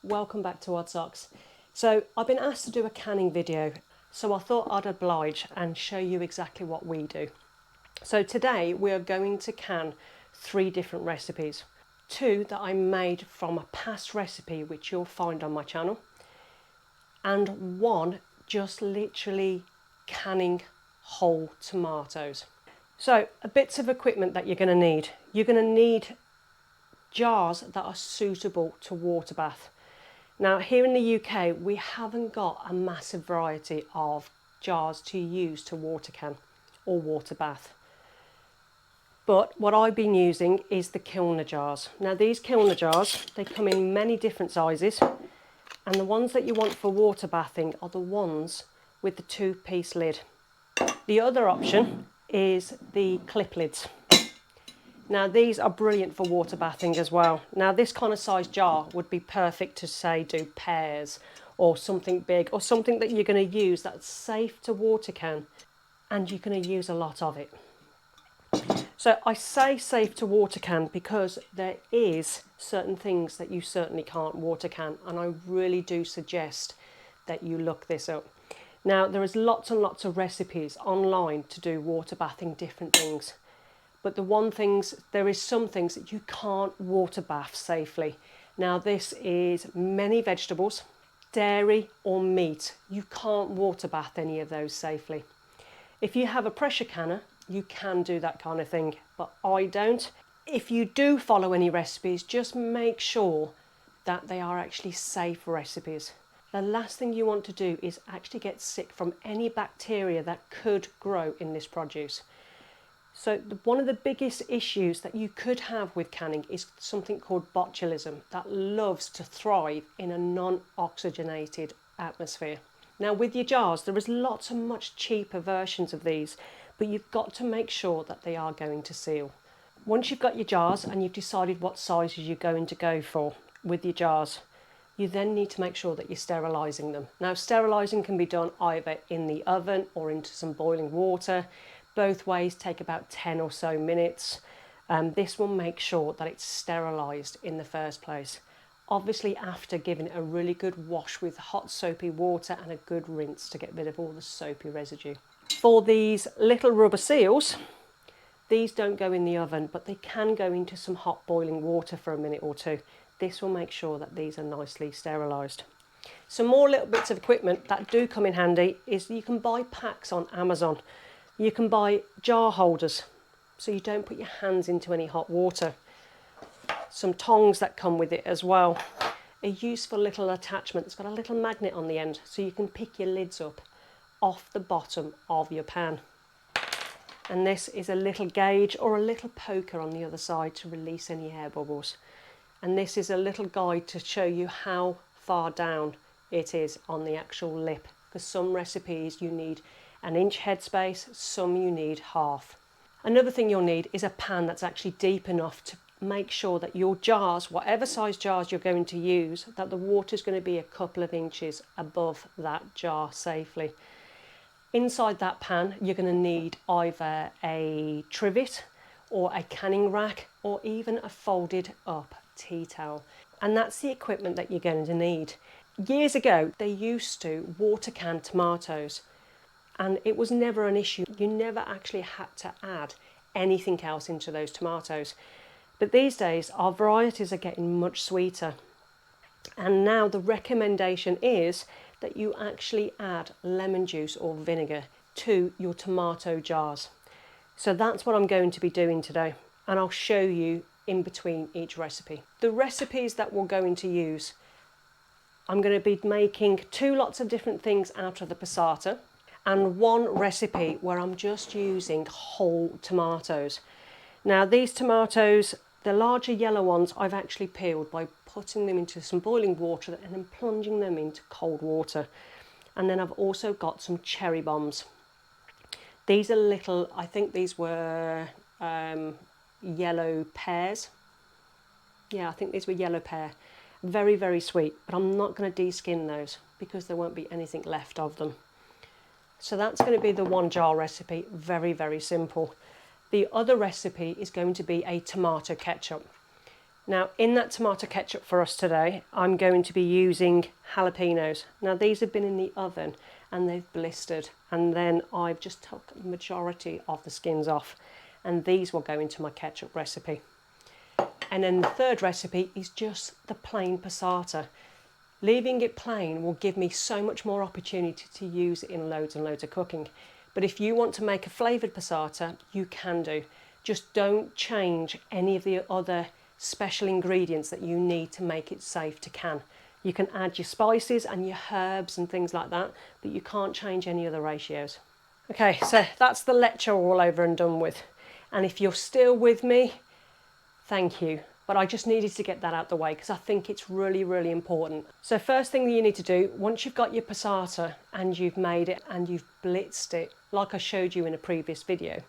welcome back to Odd Socks. So I've been asked to do a canning video, so I thought I'd oblige and show you exactly what we do. So today we are going to can 3 different recipes. 2 that I made from a past recipe which you'll find on my channel, and 1 just literally canning whole tomatoes. So bits of equipment that you're going to need. You're going to need jars that are suitable to water bath. Now here in the UK we haven't got a massive variety of jars to use to water can or water bath. But what I've been using is the Kilner jars. Now these Kilner jars, they come in many different sizes, and the ones that you want for water bathing are the ones with the 2-piece lid. The other option is the clip lids. Now these are brilliant for water bathing as well. Now this kind of size jar would be perfect to say do pears or something big or something that you're going to use that's safe to water can and you're going to use a lot of it. So I say safe to water can because there is certain things that you certainly can't water can, and I really do suggest that you look this up. Now there is lots and lots of recipes online to do water bathing different things. But there is some things that you can't water bath safely. Now this is many vegetables, dairy or meat. You can't water bath any of those safely. If you have a pressure canner, you can do that kind of thing, but I don't. If you do follow any recipes, just make sure that they are actually safe recipes. The last thing you want to do is actually get sick from any bacteria that could grow in this produce. So one of the biggest issues that you could have with canning is something called botulism that loves to thrive in a non-oxygenated atmosphere. Now with your jars, there is lots of much cheaper versions of these, but you've got to make sure that they are going to seal. Once you've got your jars and you've decided what sizes you're going to go for with your jars, you then need to make sure that you're sterilising them. Now sterilising can be done either in the oven or into some boiling water. Both ways take about 10 or so minutes. This will make sure that it's sterilised in the first place. Obviously after giving it a really good wash with hot soapy water and a good rinse to get rid of all the soapy residue. For these little rubber seals, these don't go in the oven, but they can go into some hot boiling water for a minute or 2. This will make sure that these are nicely sterilised. Some more little bits of equipment that do come in handy is you can buy packs on Amazon. You can buy jar holders so you don't put your hands into any hot water. Some tongs that come with it as well. A useful little attachment that's got a little magnet on the end so you can pick your lids up off the bottom of your pan. And this is a little gauge or a little poker on the other side to release any air bubbles. And this is a little guide to show you how far down it is on the actual lip, because some recipes you need 1 inch headspace, some you need half. Another thing you'll need is a pan that's actually deep enough to make sure that your jars, whatever size jars you're going to use, that the water is going to be a couple of inches above that jar safely. Inside that pan you're going to need either a trivet or a canning rack or even a folded up tea towel. And that's the equipment that you're going to need. Years ago they used to water can tomatoes, and it was never an issue. You never actually had to add anything else into those tomatoes. But these days our varieties are getting much sweeter. And now the recommendation is that you actually add lemon juice or vinegar to your tomato jars. So that's what I'm going to be doing today, and I'll show you in between each recipe. The recipes that we're going to use, I'm going to be making 2 lots of different things out of the passata, and 1 recipe where I'm just using whole tomatoes. Now these tomatoes, the larger yellow ones, I've actually peeled by putting them into some boiling water and then plunging them into cold water. And then I've also got some cherry bombs. These are little, I think these were yellow pears. Yeah, I think these were yellow pear. Very, very sweet, but I'm not going to de-skin those because there won't be anything left of them. So that's going to be the 1 jar recipe, very, very simple. The other recipe is going to be a tomato ketchup. Now in that tomato ketchup for us today, I'm going to be using jalapenos. Now these have been in the oven and they've blistered, and then I've just took the majority of the skins off, and these will go into my ketchup recipe. And then the third recipe is just the plain passata. Leaving it plain will give me so much more opportunity to use it in loads and loads of cooking. But if you want to make a flavoured passata, you can do. Just don't change any of the other special ingredients that you need to make it safe to can. You can add your spices and your herbs and things like that, but you can't change any other ratios. Okay, so that's the lecture all over and done with. And if you're still with me, thank you. But I just needed to get that out the way because I think it's really, really important. So first thing that you need to do, once you've got your passata and you've made it and you've blitzed it, like I showed you in a previous video,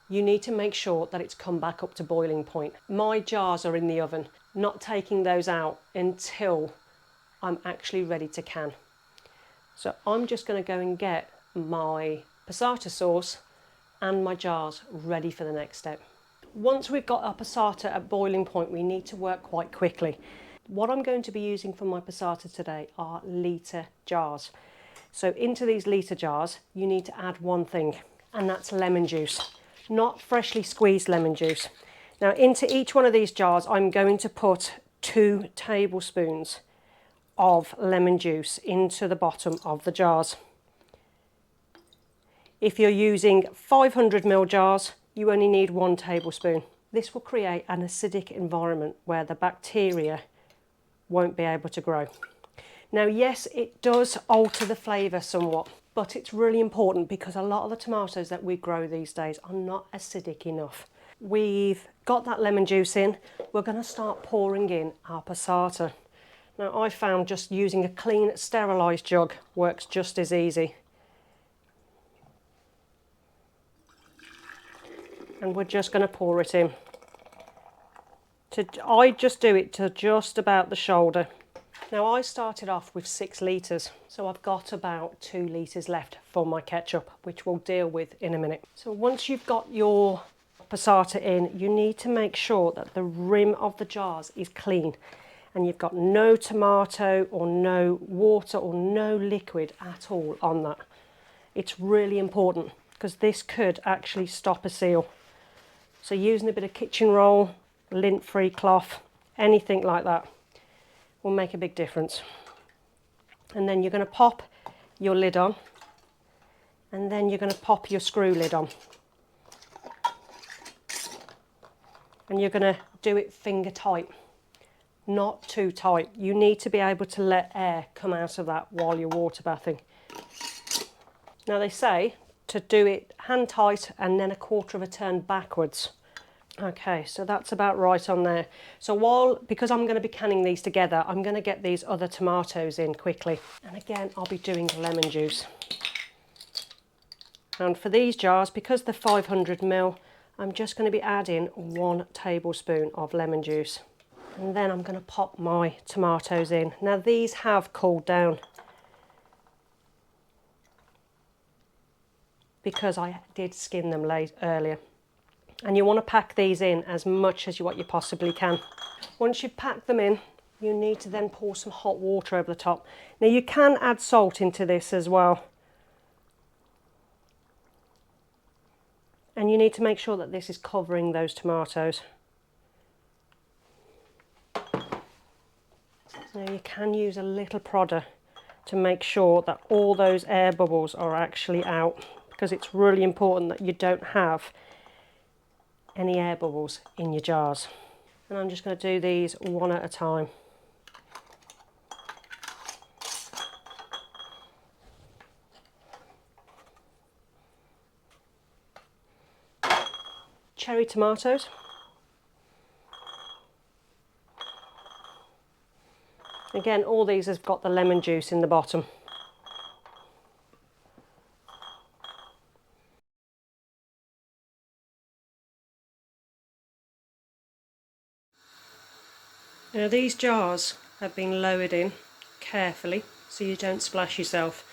you need to make sure that it's come back up to boiling point. My jars are in the oven, not taking those out until I'm actually ready to can. So I'm just going to go and get my passata sauce and my jars ready for the next step. Once we've got our passata at boiling point, we need to work quite quickly. What I'm going to be using for my passata today are litre jars. So into these litre jars, you need to add one thing, and that's lemon juice, not freshly squeezed lemon juice. Now into each one of these jars, I'm going to put 2 tablespoons of lemon juice into the bottom of the jars. If you're using 500 ml jars, you only need 1 tablespoon. This will create an acidic environment where the bacteria won't be able to grow. Now, yes, it does alter the flavour somewhat, but it's really important because a lot of the tomatoes that we grow these days are not acidic enough. We've got that lemon juice in. We're going to start pouring in our passata. Now, I found just using a clean, sterilised jug works just as easy. And we're just going to pour it in. I just do it to just about the shoulder. Now I started off with 6 litres, so I've got about 2 litres left for my ketchup, which we'll deal with in a minute. So once you've got your passata in, you need to make sure that the rim of the jars is clean and you've got no tomato or no water or no liquid at all on that. It's really important because this could actually stop a seal. So using a bit of kitchen roll, lint-free cloth, anything like that will make a big difference. And then you're going to pop your lid on, and then you're going to pop your screw lid on. And you're going to do it finger tight, not too tight. You need to be able to let air come out of that while you're water bathing. Now they say to do it hand tight and then 1/4 of a turn backwards. Okay, so that's about right on there. So because I'm going to be canning these together, I'm going to get these other tomatoes in quickly. And again, I'll be doing lemon juice. And for these jars, because they're 500 ml, I'm just going to be adding 1 tablespoon of lemon juice. And then I'm going to pop my tomatoes in. Now these have cooled down because I did skin them earlier. And you want to pack these in as much as what you possibly can. Once you've packed them in, you need to then pour some hot water over the top. Now you can add salt into this as well. And you need to make sure that this is covering those tomatoes. Now you can use a little prodder to make sure that all those air bubbles are actually out, because it's really important that you don't have any air bubbles in your jars. And I'm just going to do these one at a time. Cherry tomatoes. Again, all these have got the lemon juice in the bottom. Now these jars have been lowered in carefully so you don't splash yourself,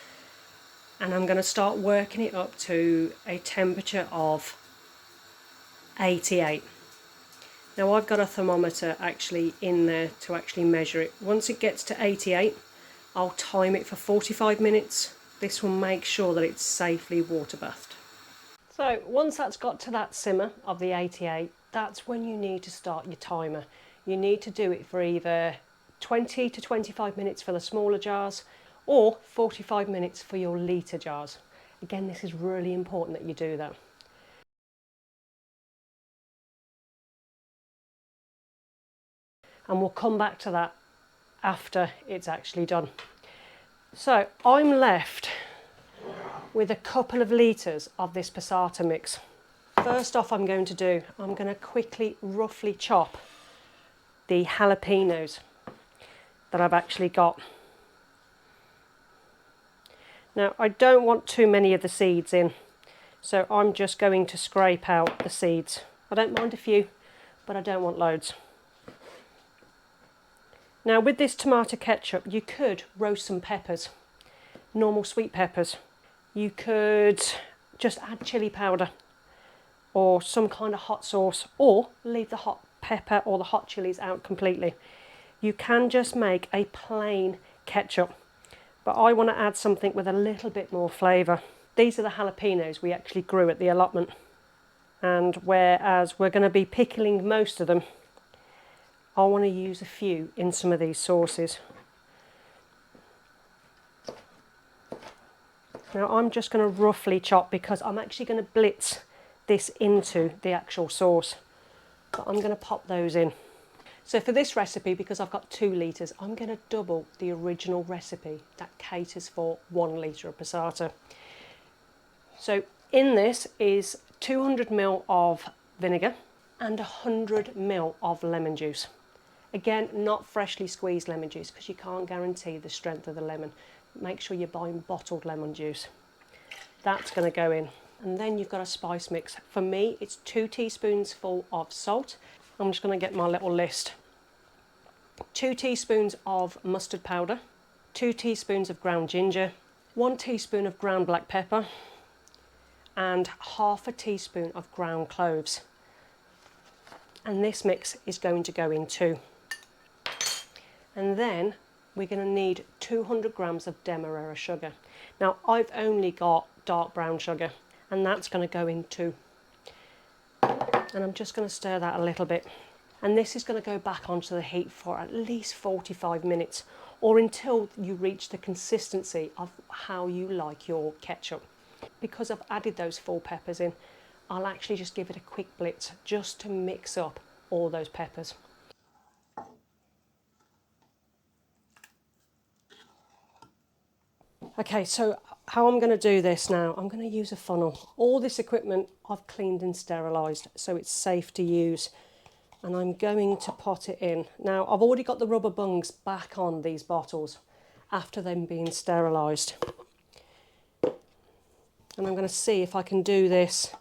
and I'm going to start working it up to a temperature of 88. Now I've got a thermometer actually in there to actually measure it. Once it gets to 88, I'll time it for 45 minutes. This will make sure that it's safely water bathed. So once that's got to that simmer of the 88, that's when you need to start your timer. You need to do it for either 20 to 25 minutes for the smaller jars or 45 minutes for your litre jars. Again, this is really important that you do that. And we'll come back to that after it's actually done. So I'm left with a couple of litres of this passata mix. First off, I'm going to quickly roughly chop the jalapenos that I've actually got. Now I don't want too many of the seeds in, so I'm just going to scrape out the seeds. I don't mind a few, but I don't want loads. Now with this tomato ketchup, you could roast some peppers, normal sweet peppers. You could just add chili powder or some kind of hot sauce, or leave the hot pepper or the hot chilies out completely. You can just make a plain ketchup, but I want to add something with a little bit more flavour. These are the jalapenos we actually grew at the allotment, and whereas we're going to be pickling most of them, I want to use a few in some of these sauces. Now I'm just going to roughly chop because I'm actually going to blitz this into the actual sauce, but I'm going to pop those in. So for this recipe, because I've got 2 litres, I'm going to double the original recipe that caters for 1 litre of passata. So in this is 200 ml of vinegar and 100 ml of lemon juice. Again, not freshly squeezed lemon juice because you can't guarantee the strength of the lemon. Make sure you're buying bottled lemon juice. That's going to go in. And then you've got a spice mix. For me, it's 2 teaspoons full of salt. I'm just going to get my little list. 2 teaspoons of mustard powder, 2 teaspoons of ground ginger, 1 teaspoon of ground black pepper, and half a teaspoon of ground cloves. And this mix is going to go in too. And then we're going to need 200 grams of demerara sugar. Now I've only got dark brown sugar, and that's going to go in too. And I'm just going to stir that a little bit. And this is going to go back onto the heat for at least 45 minutes, or until you reach the consistency of how you like your ketchup. Because I've added those full peppers in, I'll actually just give it a quick blitz just to mix up all those peppers. Okay, so how I'm going to do this now, I'm going to use a funnel. All this equipment I've cleaned and sterilised so it's safe to use. And I'm going to pot it in. Now I've already got the rubber bungs back on these bottles after them being sterilised. And I'm going to see if I can do this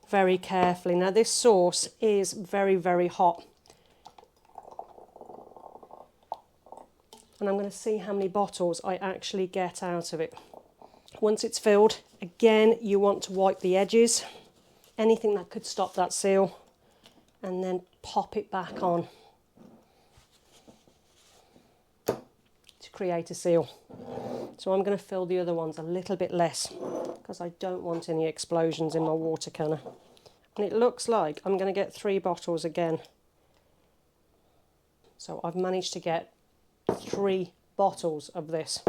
very carefully. Now this sauce is very, very hot. And I'm going to see how many bottles I actually get out of it. Once it's filled, again, you want to wipe the edges, anything that could stop that seal, and then pop it back on to create a seal. So I'm going to fill the other ones a little bit less because I don't want any explosions in my water canner. And it looks like I'm going to get 3 bottles again. So I've managed to get 3 bottles of this.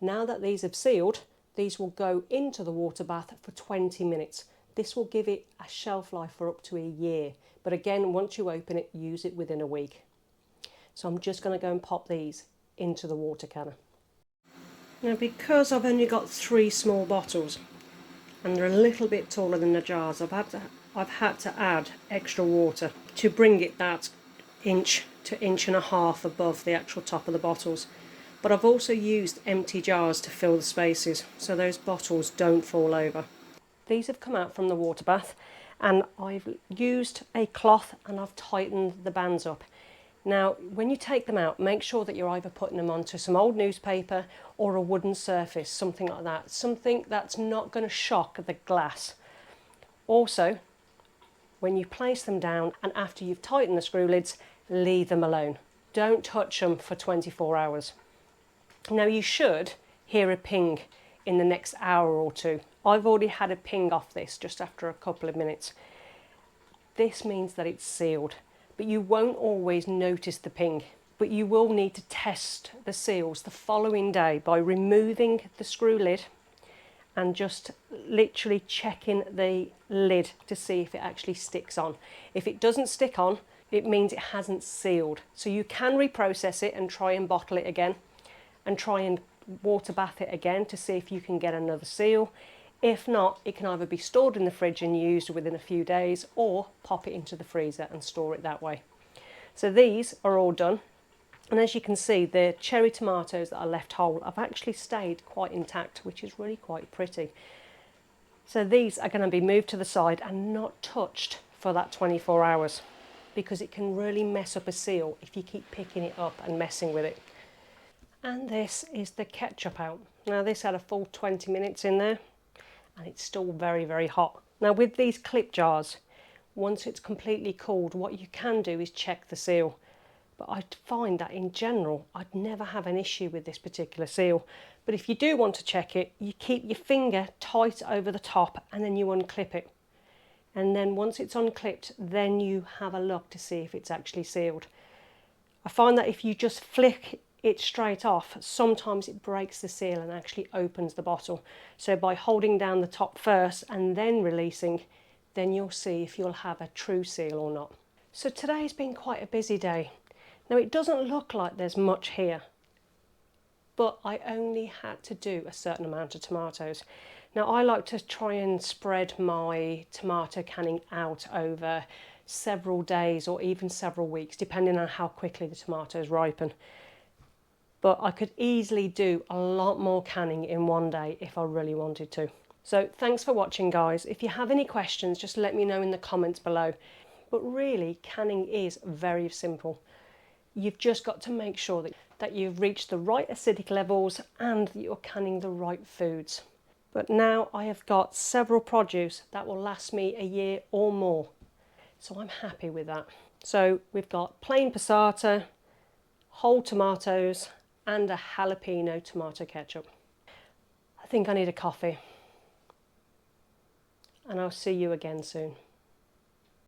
Now that these have sealed, these will go into the water bath for 20 minutes. This will give it a shelf life for up to a year. But again, once you open it, use it within a week. So I'm just going to go and pop these into the water canner. Now because I've only got 3 small bottles and they're a little bit taller than the jars, I've had to add extra water to bring it that inch to inch and a half above the actual top of the bottles. But I've also used empty jars to fill the spaces so those bottles don't fall over. These have come out from the water bath, and I've used a cloth and I've tightened the bands up. Now when you take them out, make sure that you're either putting them onto some old newspaper or a wooden surface, something like that, something that's not going to shock the glass. Also, when you place them down and after you've tightened the screw lids, leave them alone. Don't touch them for 24 hours. Now you should hear a ping in the next hour or two. I've already had a ping off this just after a couple of minutes. This means that it's sealed, but you won't always notice the ping. But you will need to test the seals the following day by removing the screw lid and just literally checking the lid to see if it actually sticks on. If it doesn't stick on, it means it hasn't sealed. So you can reprocess it and try and bottle it again and try and water bath it again to see if you can get another seal. If not, it can either be stored in the fridge and used within a few days or pop it into the freezer and store it that way. So these are all done. And as you can see, the cherry tomatoes that are left whole have actually stayed quite intact, which is really quite pretty. So these are going to be moved to the side and not touched for that 24 hours because it can really mess up a seal if you keep picking it up and messing with it. And this is the ketchup out. Now this had a full 20 minutes in there and it's still very, very hot. Now with these clip jars, once it's completely cooled, what you can do is check the seal. But I find that in general, I'd never have an issue with this particular seal. But if you do want to check it, you keep your finger tight over the top and then you unclip it. And then once it's unclipped, then you have a look to see if it's actually sealed. I find that if you just flick it straight off, sometimes it breaks the seal and actually opens the bottle. So by holding down the top first and then releasing, then you'll see if you'll have a true seal or not. So today's been quite a busy day. Now it doesn't look like there's much here, but I only had to do a certain amount of tomatoes. Now I like to try and spread my tomato canning out over several days or even several weeks, depending on how quickly the tomatoes ripen. But I could easily do a lot more canning in one day if I really wanted to. So thanks for watching, guys. If you have any questions, just let me know in the comments below. But really, canning is very simple. You've just got to make sure that you've reached the right acidic levels and that you're canning the right foods. But now I have got several produce that will last me a year or more. So I'm happy with that. So we've got plain passata, whole tomatoes and a jalapeno tomato ketchup. I think I need a coffee. And I'll see you again soon.